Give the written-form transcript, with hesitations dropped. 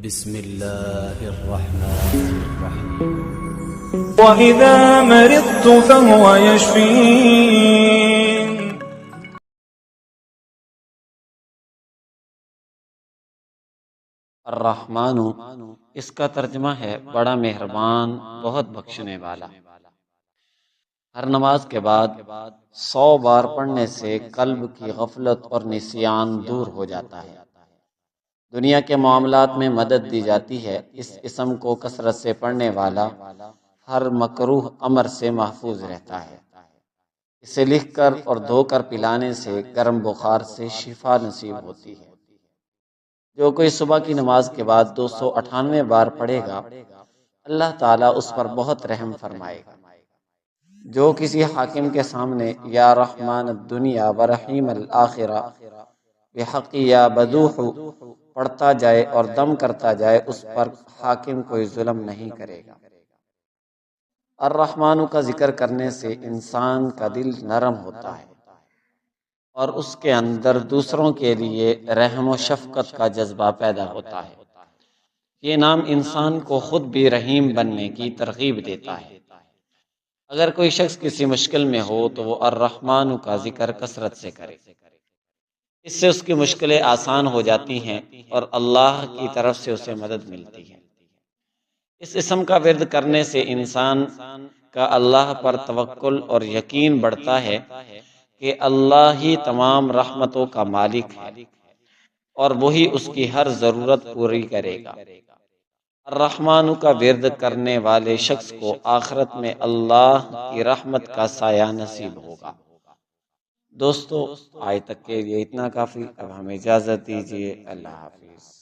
بسم الله الرحمن الرحيم. وإذا مرضت فهو يشفين. الرحمن، اس کا ترجمہ ہے بڑا مہربان، بہت بخشنے والا۔ ہر نماز کے بعد 100 بار پڑھنے سے قلب کی غفلت اور نسیان دور ہو جاتا ہے۔ دنیا کے معاملات میں مدد دی جاتی ہے۔ اس اسم کو کثرت سے پڑھنے والا ہر مکروہ امر سے محفوظ رہتا ہے۔ اسے لکھ کر اور دھو کر پلانے سے گرم بخار سے شفا نصیب ہوتی ہے۔ جو کوئی صبح کی نماز کے بعد 298 بار پڑھے گا، اللہ تعالیٰ اس پر بہت رحم فرمائے گا۔ جو کسی حاکم کے سامنے یا رحمان الدنیا و رحیم الآخرہ بحق یا بدوح پڑھتا جائے اور دم کرتا جائے، اس پر حاکم کوئی ظلم نہیں کرے گا۔ الرحمن کا ذکر کرنے سے انسان کا دل نرم ہوتا ہے اور اس کے اندر دوسروں کے لیے رحم و شفقت کا جذبہ پیدا ہوتا ہے۔ یہ نام انسان کو خود بھی رحیم بننے کی ترغیب دیتا ہے۔ اگر کوئی شخص کسی مشکل میں ہو تو وہ الرحمن کا ذکر کثرت سے کرے۔ اس سے اس کی مشکلیں آسان ہو جاتی ہیں اور اللہ کی طرف سے اسے مدد ملتی ہے۔ اس اسم کا ورد کرنے سے انسان کا اللہ پر توکل اور یقین بڑھتا ہے کہ اللہ ہی تمام رحمتوں کا مالک ہے اور وہی اس کی ہر ضرورت پوری کرے گا۔ الرحمن کا ورد کرنے والے شخص کو آخرت میں اللہ کی رحمت کا سایہ نصیب ہوگا۔ دوستو، آج تک کے لیے اتنا کافی، اب ہمیں اجازت دیجیے۔ اللہ حافظ۔